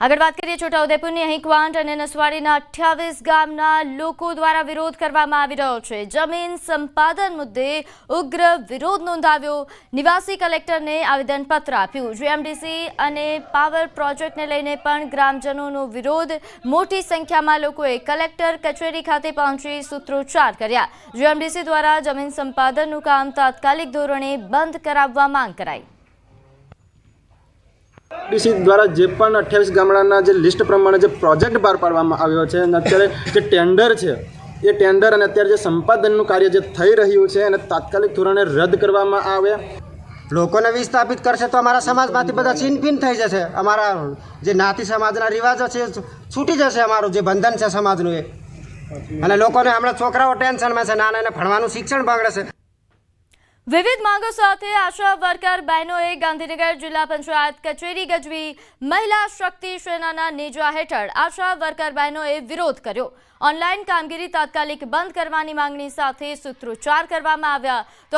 આગળ વાત કરીએ છોટાઉદેપુરની અહીં ક્વાંટ અને નસવાડીના 28 ગામના લોકો દ્વારા વિરોધ કરવામાં આવી રહ્યો છે। જમીન સંપાદન મુદ્દે ઉગ્ર વિરોધ નોંધાવ્યો। નિવાસી કલેક્ટરને આવેદનપત્ર આપ્યું। જીએમડીસી અને પાવર પ્રોજેક્ટને લઈને પણ ગ્રામજનોનો વિરોધ। મોટી સંખ્યામાં લોકોએ કલેક્ટર કચેરી ખાતે પહોંચી સૂત્રોચ્ચાર કર્યા। જીએમડીસી દ્વારા જમીન સંપાદનનું કામ તાત્કાલિક ધોરણે બંધ કરાવવા માંગ કરાઈ। ડીસી દ્વારા જે પણ 28 ગામડાના જે લિસ્ટ પ્રમાણે જે પ્રોજેક્ટ બહાર પાડવામાં આવ્યો છે અને અત્યારે જે ટેન્ડર છે એ ટેન્ડર અને અત્યારે જે સંપાદનનું કાર્ય જે થઈ રહ્યું છે એને તાત્કાલિક ધોરણે રદ કરવામાં આવે। લોકોને વિસ્થાપિત કરશે તો અમારા સમાજમાંથી બધા છીનભીન થઈ જશે। અમારા જે જ્ઞાતિ સમાજના રિવાજો છે છૂટી જશે। અમારું જે બંધન છે સમાજનું એ અને લોકોને હમણાં છોકરાઓ ટેન્શનમાં છે, નાના એને ભણવાનું શિક્ષણ બગડે છે। વિવિધ માંગો સાથે આશા વર્કર બહેનોએ ગાંધીનગર જિલ્લા પંચાયત કચેરી ગજવી। મહિલા શક્તિ સેનાના નેજા હેઠળ આશા વર્કર બહેનોએ વિરોધ કર્યો। ઓનલાઈન કામગીરી તાત્કાલિક બંધ કરવાની માંગણી સાથે સૂત્રોચ્ચાર કરવામાં આવ્યા। તો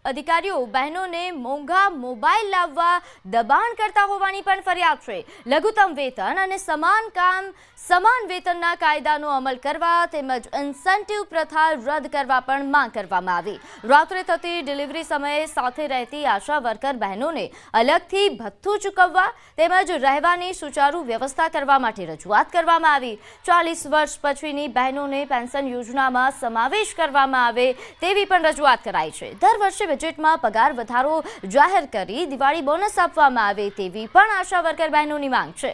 અધિકારીઓ બહેનોને મોંઘા મોબાઈલ લાવવા દબાણ કરતા હોવાની પણ ફરિયાદ છે। લઘુત્તમ વેતન અને સમાન કામ સમાન વેતનના કાયદાનો અમલ કરવા તેમજ ઇન્સેન્ટિવ પ્રથા રદ કરવા પણ માંગ કરવામાં આવી। રાત્રે થતી ડિલિવરી સમયે સાથે રહેતી આશા વર્કર બહેનોને અલગથી ભથ્થું ચૂકવવા તેમજ રહેવાની સુચારુ વ્યવસ્થા કરવા માટે રજૂઆત કરવામાં આવી। 40 વર્ષ પછીની બહેનોને પેન્શન યોજનામાં સમાવેશ કરવામાં આવે તેવી પણ રજૂઆત કરાઈ છે। દર વર્ષે બજેટમાં પગાર વધારો જાહેર કરી દિવાળી બોનસ આપવામાં આવે તેવી પણ આશા વર્કર બહેનોની માંગ છે।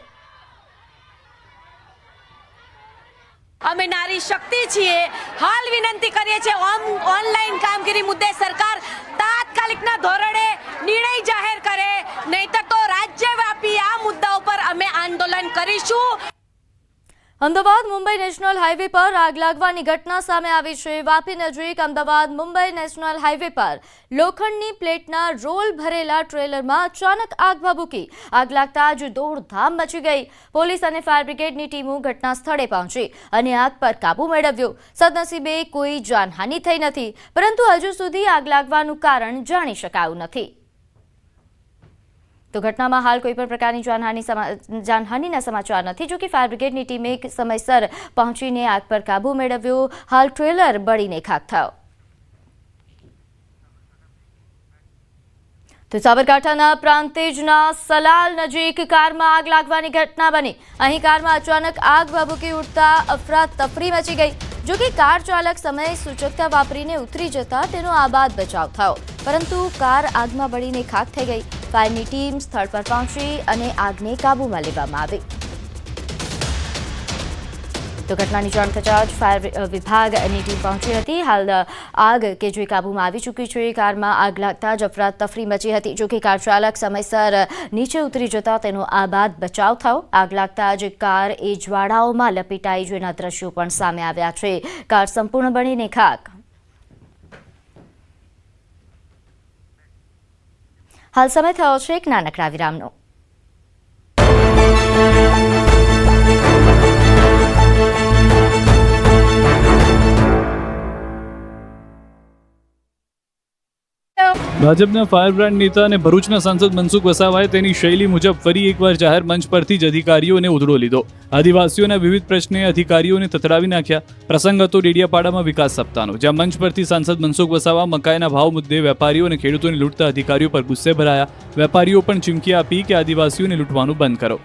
અમે નારી શક્તિ છીએ। હાલ વિનંતી કરીએ છીએ ઓનલાઈન કામગીરી મુદ્દે સરકાર તાત્કાલિકના ધોરણે નિર્ણય જાહેર કરે, નહીતર તો રાજ્યવ્યાપી આ મુદ્દા ઉપર અમે આંદોલન કરીશું। અમદાવાદ મુંબઈ નેશનલ હાઈવે પર આગ લાગવાની ઘટના સામે આવી છે। વાપી નજીક અમદાવાદ મુંબઈ નેશનલ હાઈવે પર લોખંડની પ્લેટના રોલ ભરેલા ટ્રેલરમાં અચાનક આગ ભભૂકી। આગ લાગતા જ દોડધામ મચી ગઈ। પોલીસ અને ફાયર બ્રિગેડની ટીમો ઘટના સ્થળે પહોંચી અને આગ પર કાબુ મેળવ્યો। સદનસીબે કોઈ જાનહાનિ થઈ નથી, પરંતુ હજુ સુધી આગ લાગવાનું કારણ જાણી શકાયું નથી। તો ઘટનામાં હાલ કોઈ પણ પ્રકારની જાનહાનિના સમાચાર નથી, જો કે ફાયર બ્રિગેડની ટીમે સમયસર પહોંચીને આગ પર કાબુ મેળવ્યો। હાલ ટ્રેલર બળીને ખાખ થયો। તો સાબરકાંઠાના પ્રાંતિજના સલાલ નજીક કારમાં આગ લાગવાની ઘટના બની। અહીં કારમાં અચાનક આગ ભભૂકી ઉઠતા અફરાતફરી મચી ગઈ। જો કે કાર ચાલક સમય સૂચકતા વાપરીને ઉતરી જતા તેનો આબાદ બચાવ થયો, પરંતુ કાર આગમાં બળીને ખાખ થઈ ગઈ। ફાયરની ટીમ સ્થળ પર પહોંચી અને આગને કાબૂમાં લેવામાં આવી। તો ઘટનાની જાણ થતાં જ ફાયર વિભાગની ટીમ પહોંચી હતી। હાલ આગ કે જે કાબૂમાં આવી ચૂકી છે। કારમાં આગ લાગતા જ અફરાતફરી મચી હતી, જો કે કાર ચાલક સમયસર નીચે ઉતરી જતા તેનો આબાદ બચાવ થયો। આગ લાગતા જ કાર એ જ્વાળાઓમાં લપેટાઈ જેના દ્રશ્યો પણ સામે આવ્યા છે। કાર સંપૂર્ણ બળીને ખાખ। હાલ સમય થયો છે એક નાનકડા વિરામનો। ભાજપના ફાયર બ્રાન્ડ નેતા અને ભરૂચના સાંસદ મનસુખ વસાવાએ તેની શૈલી મુજબ ફરી એકવાર જાહેર મંચ પરથી જ અધિકારીઓને ઉધડો લીધો। આદિવાસીઓના વિવિધ પ્રશ્ને અધિકારીઓને તતડાવી નાખ્યા। પ્રસંગ હતો ડેડિયાપાડામાં વિકાસ સપ્તાહનો, જ્યાં મંચ પરથી સાંસદ મનસુખ વસાવા મકાઈના ભાવ મુદ્દે વેપારીઓ અને ખેડૂતોને લૂંટતા અધિકારીઓ પર ગુસ્સે ભરાયા। વેપારીઓ પણ ચીમકી આપી કે આદિવાસીઓને લૂંટવાનું બંધ કરો।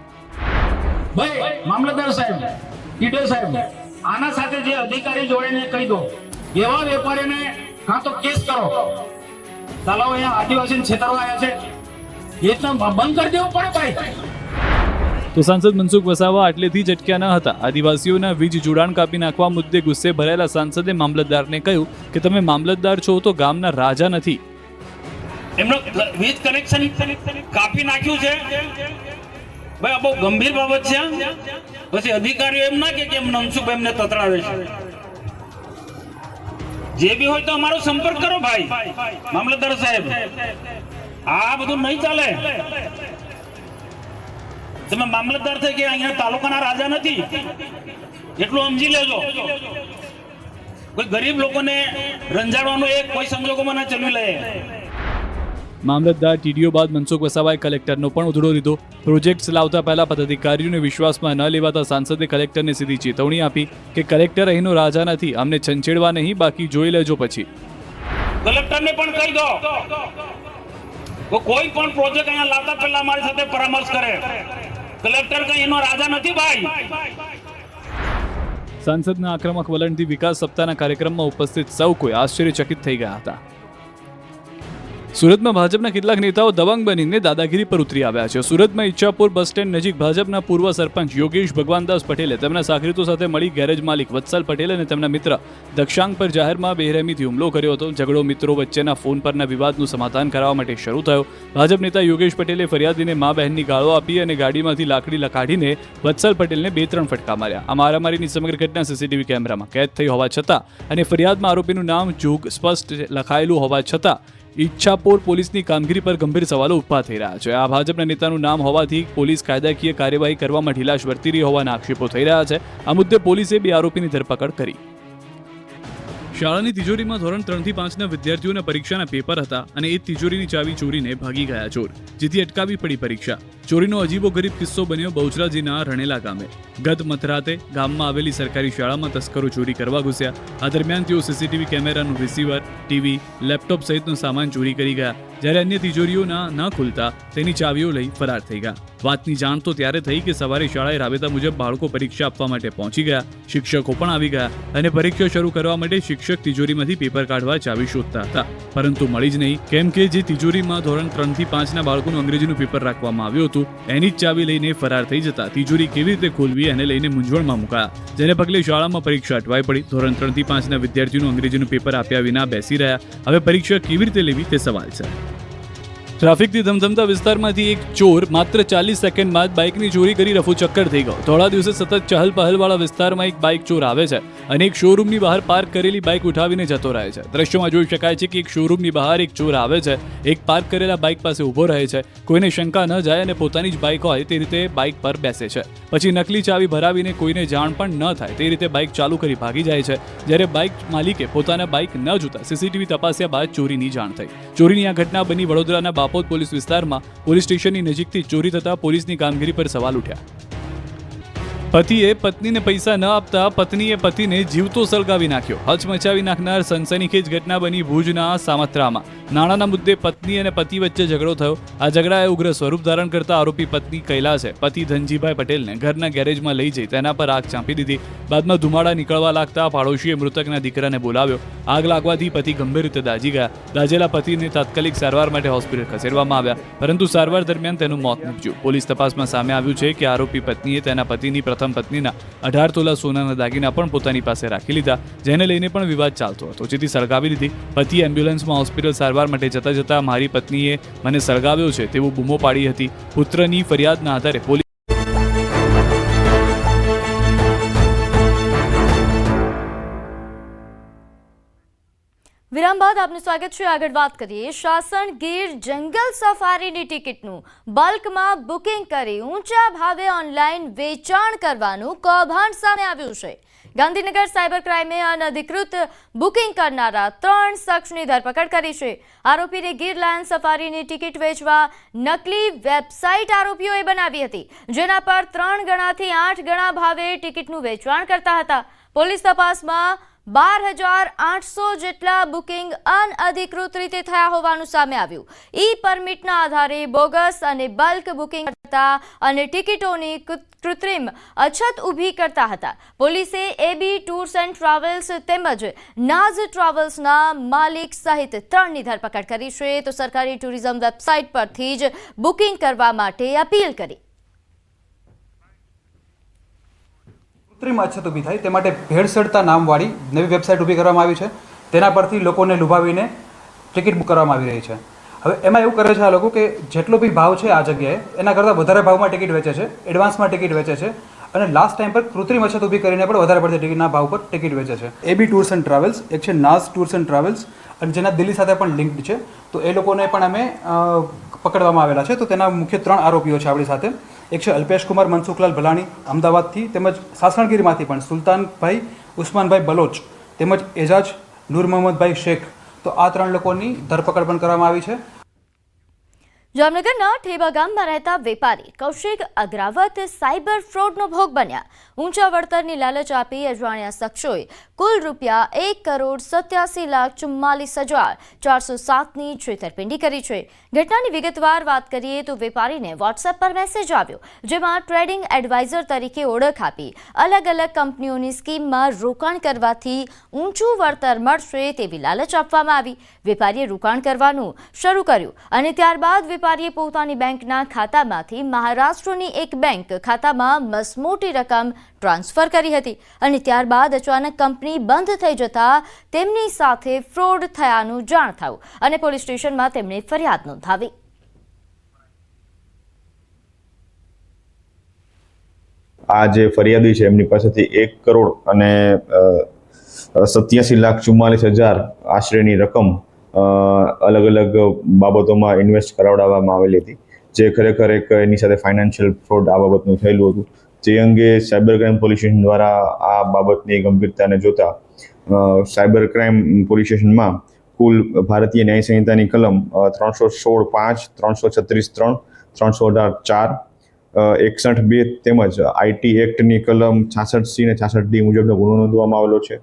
મામલતદાર સાહેબ, ઈડો સાહેબ, આના સાથે જે અધિકારી જોડીને કહી દો, એવા વેપારીને કાં તો કેસ કરો। ચાલો અહીંયા આદિવાસીને છેતરવા આવ્યા છે, એ તો બંધ કરી દેવું પડે ભાઈ। તો સાંસદ મનસુખ વસાવા આટલેથી જ અટક્યા ન હતા। આદિવાસીઓના વીજ જોડાણ કાપી નાખવા મુદ્દે ગુસ્સે ભરાયેલા સાંસદે મામલતદારને કહ્યું કે તમે મામલતદાર છો તો ગામના રાજા નથી। એમનો વીજ કનેક્શન કાપી નાખ્યું છે ભાઈ, આ બહુ ગંભીર બાબત છે। પછી અધિકારીઓ એમ ના કે મનસુખ એમને તતડાવે છે। જે બી હોય તો અમારો સંપર્ક કરો ભાઈ મામલતદાર સાહેબ। આ બધું નહીં ચાલે। તમે મામલતદાર થઈ કે અહીંયા તાલુકાના રાજા નથી, એટલું સમજી લેજો। કોઈ ગરીબ લોકોને રંજાડવાનું એક કોઈ સંજોગોમાં ના ચલવી લે। મામલતદાર ટીડીઓ બાદ મનસુખ વસાવાએ કલેક્ટરનો પણ ઉધડો લીધો. પ્રોજેક્ટ્સ લાવતા પહેલા પદાધિકારીઓને વિશ્વાસમાં ન લેવાતા સાંસદે કલેક્ટરને સીધી ચેતવણી આપી કે કલેક્ટર અહીંનો રાજા નથી, અમને છંછેડવા નહીં, બાકી જોઈ લેજો પછી. કલેક્ટરને પણ કહી દો તો કોઈ પણ પ્રોજેક્ટ અહીંયા લાવતા પહેલા અમારી સાથે પરામર્શ કરે. કલેક્ટર કઈ એનો રાજા નથી ભાઈ. સાંસદના આક્રમક વલણથી વિકાસ સપ્તાહના કાર્યક્રમમાં ઉપસ્થિત સૌ કોઈ આશ્ચર્યચકિત થઈ ગયા હતા. સુરતમાં ભાજપના કેટલાક નેતાઓ દબંગ બનીને દાદાગીરી પર ઉતરી આવ્યા છે. સુરતમાં ઈચ્છાપુર બસ સ્ટેન્ડ નજીક ભાજપના પૂર્વ સરપંચ યોગેશ ભગવાનદાસ પટેલે તેમના સાગરીતો સાથે મળી ગેરેજ માલિક વત્સલ પટેલ અને તેમના મિત્ર દક્ષાંગ પર જાહેરમાં બેરહેમીથી હુમલો કર્યો હતો. ઝઘડો મિત્રો વચ્ચેના ફોન પરના વિવાદનું સમાધાન કરવા માટે શરૂ થયો. ભાજપ નેતા યોગેશ પટેલે ફરિયાદીને મા બહેનની ગાળો આપી અને ગાડીમાંથી લાકડી કાઢીને વત્સલ પટેલને 2-3 ફટકા માર્યા. આ મારામારીની સમગ્ર ઘટના સીસીટીવી કેમેરામાં કેદ થઈ હોવા છતાં અને ફરિયાદમાં આરોપીનું નામ જોગ સ્પષ્ટ લખાયેલું હોવા છતાં ઈચ્છાપોર પોલીસની કામગીરી પર ગંભીર સવાલો ઊભા થઈ રહ્યા છે. આ ભાજપના નેતાનું નામ હોવાથી પોલીસ કાયદાકીય કાર્યવાહી કરવામાં ઢીલાશ વર્તી રહી હોવાના આક્ષેપો થઈ રહ્યા છે. આ મુદ્દે પોલીસે 2 આરોપીની ધરપકડ કરી. શાળાની તિજોરીમાં ધોરણ 3 થી 5ના વિદ્યાર્થીઓના પરીક્ષાના પેપર હતા અને એ તિજોરીની ચાવી ચોરીને ભાગી ગયા ચોર, જેથી અટકાવી પડી પરીક્ષા. ચોરીનો અજીબોગરીબ કિસ્સો બન્યો બહુચરાજીના રણેલા ગામે. ગત મધરાતે ગામમાં આવેલી સરકારી શાળામાં તસ્કરો ચોરી કરવા ઘૂસ્યા. આ દરમિયાન તેઓ સીસીટીવી કેમેરાનું રિસીવર, ટીવી, લેપટોપ સહિતનો સામાન ચોરી કરી ગયા. જ્યારે અન્ય તિજોરીઓના ન ખુલતા તેની ચાવીઓ લઈ ફરાર થઈ ગયા. વાતની જાણ તો ત્યારે થઈ કે સવારે શાળાએ રાબેતા મુજબ બાળકો પરીક્ષા આપવા માટે પહોંચી ગયા. શિક્ષકો પણ આવી ગયા અને પરીક્ષા શરૂ કરવા માટે શિક્ષક તિજોરીમાંથી પેપર કાઢવા ચાવી શોધતા હતા, પરંતુ મળી જ નહીં. કેમ કે જે તિજોરીમાં ધોરણ 3 થી 5ના બાળકોનું અંગ્રેજીનું પેપર રાખવામાં આવ્યું હતું એની જ ચાવી લઈને ફરાર થઈ જતા તિજોરી કેવી રીતે ખોલવી એને લઈને મૂંઝવણમાં મુકાયા. જેને પગલે શાળામાં પરીક્ષા અટવાઈ પડી. ધોરણ 3 થી 5ના વિદ્યાર્થીઓનું અંગ્રેજીનું પેપર આપ્યા વિના બેસી રહ્યા. હવે પરીક્ષા કેવી રીતે લેવી તે સવાલ છે. ટ્રાફિકથી ધમધમતા વિસ્તારમાંથી એક ચોર માત્ર 40 સેકન્ડમાં જ બાઇકની ચોરી કરી રફુચક્કર થઈ ગયો. થોડા દિવસે સતત ચહલ પહલવાળા વિસ્તારમાં એક બાઇક ચોર આવે છે અને એક શોરૂમની બહાર પાર્ક કરેલી બાઇક ઉઠાવીને જતો રહે છે. દ્રશ્યોમાં જોઈ શકાય છે કે એક શોરૂમની બહાર એક ચોર આવે છે, એક પાર્ક કરેલા બાઇક પાસે ઊભો રહે છે. કોઈને શંકા ન જાય અને પોતાની જ બાઇક હોય તે રીતે બાઇક પર બેસે છે. પછી નકલી ચાવી ભરાવીને કોઈને જાણ પણ ન થાય તે રીતે બાઇક ચાલુ કરી ભાગી જાય છે. જ્યારે બાઇક માલિકે પોતાના બાઇક ન જોતા સીસીટીવી તપાસ્યા બાદ ચોરીની જાણ થઈ. ચોરીની આ ઘટના બની વડોદરાના બાપોદ પોલીસ વિસ્તારમાં. પોલીસ સ્ટેશનની નજીકથી ચોરી થતા પોલીસની કામગીરી પર સવાલ ઉઠ્યા. પતિએ પત્નીને પૈસા ન આપતા પત્નીએ પતિને જીવતો સળગાવી નાખ્યો. હચમચાવી નાખનાર સનસનીખેજ ઘટના બની ભુજના સામત્રામાં. નાણાંના મુદ્દે પત્ની અને પતિ વચ્ચે ઝઘડો થયો. આ ઝઘડાએ ઉગ્ર સ્વરૂપ ધારણ કરતા આરોપી પત્ની કૈલાસે પતિ ધનજીભાઈ પટેલને ઘરના ગેરેજમાં લઈ જઈ તેના પર આગ ચાંપી દીધી. બાદમાં ધુમાડા નીકળવા લાગતા પાડોશીએ મૃતકના દીકરાને બોલાવ્યો. આગ લાગવાથી પતિ ગંભીર રીતે દાઝી ગયા. દાઝેલા પતિને તાત્કાલિક સારવાર માટે હોસ્પિટલ ખસેડવામાં આવ્યા, પરંતુ સારવાર દરમિયાન તેનું મોત નીપજ્યું. પોલીસ તપાસમાં સામે આવ્યું છે કે આરોપી પત્નીએ તેના પતિની પ્રથમ પત્નીના 18 તોલા સોનાના દાગીના પણ પોતાની પાસે રાખી લીધા, જેને લઈને પણ વિવાદ ચાલતો હતો, જેથી સળગાવી દીધી. પતિ એમ્બ્યુલન્સમાં હોસ્પિટલ સારવાર માટે જતા જતા મારી પત્નીએ મને સળગાવ્યો છે તેવું બૂમો પાડી હતી. પુત્રની ફરિયાદના આધારે પોલીસ વિરામ બાદ આપનું સ્વાગત છે. આગળ વાત કરીએ. શાસન ગીર જંગલ સફારીની ટિકિટનું બલ્કમાં બુકિંગ કરી ઊંચા ભાવે ઓનલાઈન વેચાણ કરવાનું કૌભાંડ સામે આવ્યું છે. ગાંધીનગર સાયબર ક્રાઇમે અનધિકૃત બુકિંગ કરનારા 3 શખ્સની ધરપકડ કરી છે. આરોપીને ગીર લાયન સફારીની ટિકિટ વેચવા નકલી વેબસાઇટ આરોપીઓએ બનાવી હતી, જેના પર 3 ગણાથી 8 ગણા ભાવે ટિકિટનું વેચાણ કરતા હતા. પોલીસ તપાસમાં 12,800 જેટલા બુકિંગ અનઅધિકૃત રીતે થયા હોવાનું સામે આવ્યું. ઈ પરમિટના આધારે બોગસ અને બલ્ક બુકિંગ કરતા અને ટિકિટોની કૃત્રિમ અછત ઊભી કરતા હતા. પોલીસે એબી ટૂર્સ એન્ડ ટ્રાવેલ્સ તેમજ નાઝ ટ્રાવેલ્સના માલિક સહિત 3ની ધરપકડ કરી છે, તો સરકારી ટુરિઝમ વેબસાઇટ પરથી જ બુકિંગ કરવા માટે અપીલ કરી. કૃત્રિમ અછત ઊભી થાય તે માટે ભેળસેળતા નામવાળી નવી વેબસાઇટ ઊભી કરવામાં આવી છે. તેના પરથી લોકોને લુભાવીને ટિકિટ બુક કરવામાં આવી રહી છે. હવે એમાં એવું કરે છે આ લોકો કે જેટલો બી ભાવ છે આ જગ્યાએ એના કરતાં વધારે ભાવમાં ટિકિટ વેચે છે, એડવાન્સમાં ટિકિટ વેચે છે અને લાસ્ટ ટાઈમ પર કૃત્રિમ અછત ઊભી કરીને પણ વધારે પડતી ટિકિટના ભાવ પર ટિકિટ વેચે છે. એબી ટૂર્સ એન્ડ ટ્રાવેલ્સ, એક છે નાઝ ટૂર્સ એન્ડ ટ્રાવેલ્સ અને જેના દિલ્હી સાથે પણ લિંક્ડ છે, તો એ લોકોને પણ અમે પકડવામાં આવેલા છે. તો તેના મુખ્ય 3 આરોપીઓ છે આપણી સાથે. એક છે અલ્પેશ કુમાર મનસુખલાલ ભલાણી અમદાવાદથી, તેમજ સાસણગીરમાંથી પણ સુલતાનભાઈ ઉસ્માનભાઈ બલોચ તેમજ એજાજ નૂર મોહમ્મદભાઈ શેખ. તો આ 3 લોકોની ધરપકડ પણ કરવામાં આવી છે. જામનગરના ઠેબા ગામમાં રહેતા વેપારી કૌશિક અગ્રાવત સાયબર ફ્રોડનો ભોગ બન્યા. ઊંચા વળતરની લાલચ આપી અજાણ્યા શખ્સોએ કુલ રૂપિયા 1,87,44,407ની છેતરપિંડી કરી છે. ઘટનાની વિગતવાર વાત કરીએ તો વેપારીને વોટ્સએપ પર મેસેજ આવ્યો, જેમાં ટ્રેડિંગ એડવાઇઝર તરીકે ઓળખ આપી અલગ અલગ કંપનીઓની સ્કીમમાં રોકાણ કરવાથી ઊંચું વળતર મળશે તેવી લાલચ આપવામાં આવી. વેપારીએ રોકાણ કરવાનું શરૂ કર્યું અને ત્યારબાદ વેપારીએ પોતાની બેંકના ખાતામાંથી મહારાષ્ટ્રની એક બેંક ખાતામાં મસમોટી રકમ ટ્રાન્સફર કરી હતી અને ત્યારબાદ અચાનક કંપની બંધ થઈ જતા તેમની સાથે ફ્રોડ થયાનું જાણ થયું અને પોલીસ સ્ટેશનમાં તેમણે ફરિયાદ નોંધાવી. આ જે ફરિયાદી છે એમની પાસેથી 1,87,44,000 આશરેની રકમ અલગ અલગ બાબતોમાં ઇન્વેસ્ટ કરાવડાવવામાં આવેલી હતી, જે ખરેખર એક એની સાથે ફાઇનાન્શિયલ ફ્રોડ આ બાબતનું થયેલું હતું. જે અંગે સાયબર ક્રાઇમ પોલીસ સ્ટેશન દ્વારા આ બાબતની ગંભીરતાને જોતા સાયબર ક્રાઇમ પોલીસ સ્ટેશનમાં કુલ ભારતીય ન્યાય સંહિતાની કલમ 316(5), 336(3), 318(4), 61(2) તેમજ આઈટી એક્ટની કલમ 66C અને 66D મુજબનો ગુનો નોંધવામાં આવેલો છે.